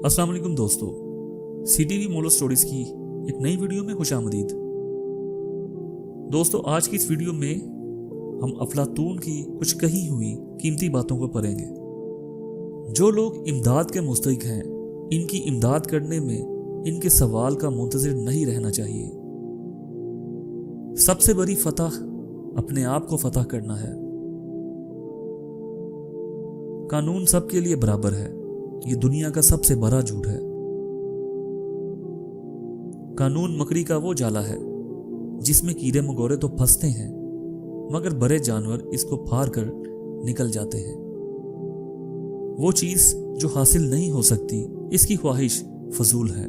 अस्सलाम वालेकुम दोस्तों, CTV मोलो स्टोरीज की एक नई वीडियो में खुशामदीद। दोस्तों, आज की इस वीडियो में हम अफलातून की कुछ कही हुई कीमती बातों को पढ़ेंगे। जो लोग इमदाद के मुस्तहिक हैं, इनकी इमदाद करने में इनके सवाल का मुंतज़िर नहीं रहना चाहिए। सबसे बड़ी फतह अपने आप को फतह करना है। कानून सबके लिए बराबर है, ये दुनिया का सबसे बड़ा झूठ है। कानून मकड़ी का वो जाला है जिसमें कीड़े मकोड़े तो फंसते हैं, मगर बड़े जानवर इसको फाड़ कर निकल जाते हैं। वो चीज जो हासिल नहीं हो सकती, इसकी ख्वाहिश फजूल है।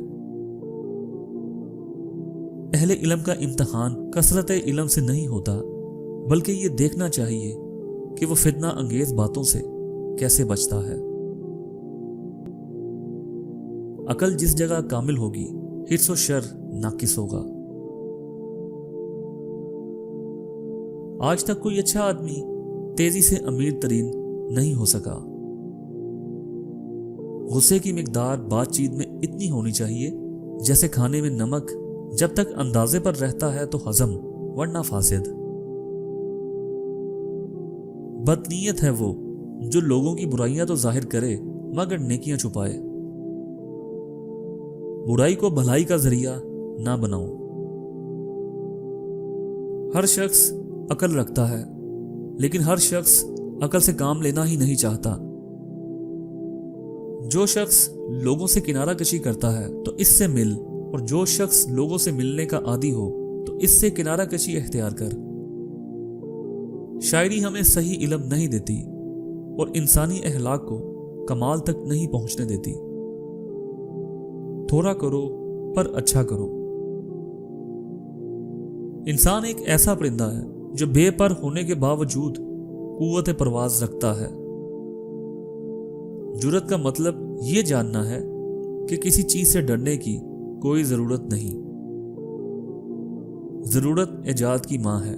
अहले इल्म का इम्तिहान कसरत इल्म से नहीं होता, बल्कि ये देखना चाहिए कि वो फितना अंगेज बातों से कैसे बचता है। अकल जिस जगह कामिल होगी, हिर्स व शर नाकिस होगा। आज तक कोई अच्छा आदमी तेजी से अमीर तरीन नहीं हो सका। गुस्से की मिकदार बातचीत में इतनी होनी चाहिए जैसे खाने में नमक, जब तक अंदाजे पर रहता है तो हजम, वरना फासिद। बदनीयत है वो जो लोगों की बुराइयां तो जाहिर करे मगर नेकियां छुपाए। बुराई को भलाई का जरिया ना बनाओ। हर शख्स अकल रखता है, लेकिन हर शख्स अकल से काम लेना ही नहीं चाहता। जो शख्स लोगों से किनारा कशी करता है तो इससे मिल, और जो शख्स लोगों से मिलने का आदी हो तो इससे किनारा कशी इख्तियार कर। शायरी हमें सही इल्म नहीं देती और इंसानी अखलाक को कमाल तक नहीं पहुंचने देती। थोड़ा करो पर अच्छा करो। इंसान एक ऐसा परिंदा है जो बेपर होने के बावजूद कुव्वत परवाज रखता है। जुर्रत का मतलब यह जानना है कि किसी चीज से डरने की कोई जरूरत नहीं। जरूरत इजाद की मां है।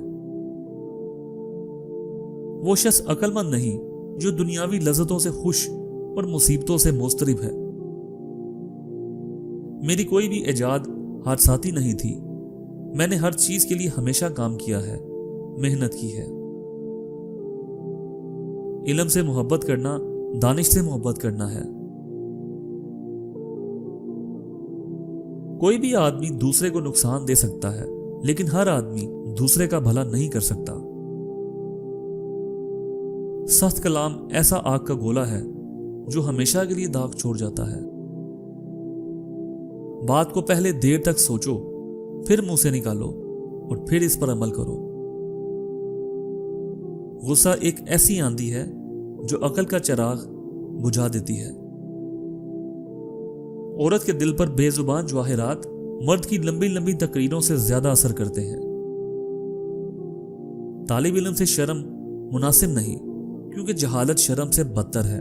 वो शख्स अक्लमंद नहीं जो दुनियावी लज्जतों से खुश और मुसीबतों से मुस्तरिब है। मेरी कोई भी इजाद हादसाती नहीं थी। मैंने हर चीज के लिए हमेशा काम किया है, मेहनत की है। इल्म से मोहब्बत करना दानिश से मोहब्बत करना है। कोई भी आदमी दूसरे को नुकसान दे सकता है, लेकिन हर आदमी दूसरे का भला नहीं कर सकता। सख्त कलाम ऐसा आग का गोला है जो हमेशा के लिए दाग छोड़ जाता है। बात को पहले देर तक सोचो, फिर मुंह से निकालो और फिर इस पर अमल करो। गुस्सा एक ऐसी आंधी है जो अकल का चिराग बुझा देती है। औरत के दिल पर बेजुबान जवाहिरात मर्द की लंबी लंबी तकरीरों से ज्यादा असर करते हैं। तालिब इल्म से शर्म मुनासिब नहीं, क्योंकि जहालत शर्म से बदतर है।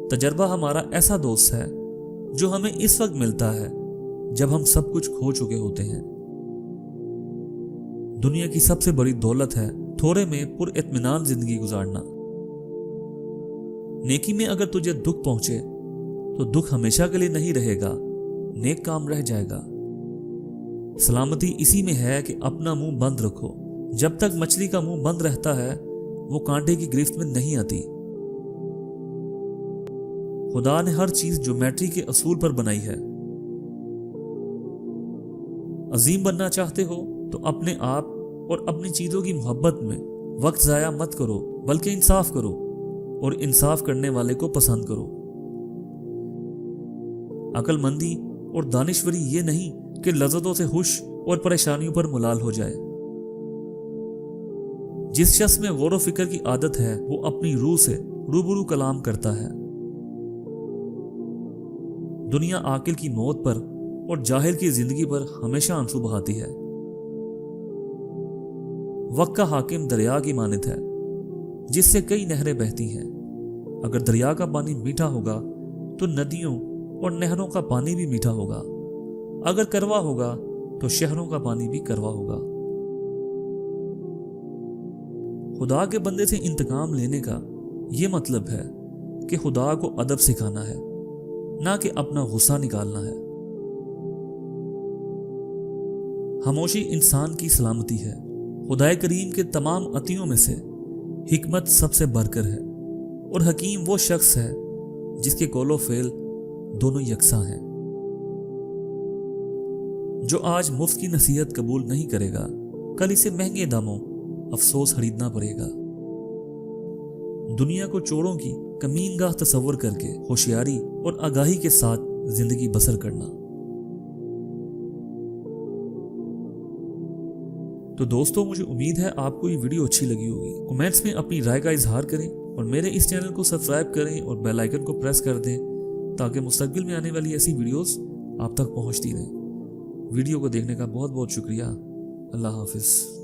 तजर्बा हमारा ऐसा दोस्त है जो हमें इस वक्त मिलता है जब हम सब कुछ खो चुके होते हैं। दुनिया की सबसे बड़ी दौलत है थोड़े में पुरइत्मीनान जिंदगी गुजारना। नेकी में अगर तुझे दुख पहुंचे तो दुख हमेशा के लिए नहीं रहेगा, नेक काम रह जाएगा। सलामती इसी में है कि अपना मुंह बंद रखो। जब तक मछली का मुंह बंद रहता है वो कांटे की गिरफ्त में नहीं आती। खुदा ने हर चीज ज्योमेट्री के असूल पर बनाई है। अजीम बनना चाहते हो तो अपने आप और अपनी चीजों की मोहब्बत में वक्त जाया मत करो, बल्कि इंसाफ करो और इंसाफ करने वाले को पसंद करो। अक्लमंदी और दानिश्वरी ये नहीं कि लज्जतों से खुश और परेशानियों पर मुलाल हो जाए। जिस शख्स में गौर व फिक्र की आदत है वो अपनी रूह से रूबरू कलाम करता है। दुनिया आकिल की मौत पर और जाहिल की जिंदगी पर हमेशा आंसू बहाती है। वक्त का हाकिम दरिया की मानित है जिससे कई नहरें बहती हैं। अगर दरिया का पानी मीठा होगा तो नदियों और नहरों का पानी भी मीठा होगा। अगर करवा होगा तो शहरों का पानी भी करवा होगा। खुदा के बंदे से इंतकाम लेने का ये मतलब है कि खुदा को अदब सिखाना है, نہ کہ اپنا غصہ نکالنا ہے۔ خاموشی انسان کی سلامتی ہے۔ خدائے کریم کے تمام عطیوں میں سے حکمت سب سے بڑھ کر ہے، اور حکیم وہ شخص ہے جس کے قول و فعل دونوں یکساں ہیں۔ جو آج مفت کی نصیحت قبول نہیں کرے گا، کل اسے مہنگے داموں افسوس خریدنا پڑے گا۔ دنیا کو چوروں کی کمین گاہ تصور کر کے ہوشیاری اور آگاہی کے ساتھ زندگی بسر کرنا۔ تو دوستو، مجھے امید ہے آپ کو یہ ویڈیو اچھی لگی ہوگی۔ کمنٹس میں اپنی رائے کا اظہار کریں اور میرے اس چینل کو سبسکرائب کریں اور بیل آئیکن کو پریس کر دیں تاکہ مستقبل میں آنے والی ایسی ویڈیوز آپ تک پہنچتی رہیں۔ ویڈیو کو دیکھنے کا بہت بہت شکریہ۔ اللہ حافظ۔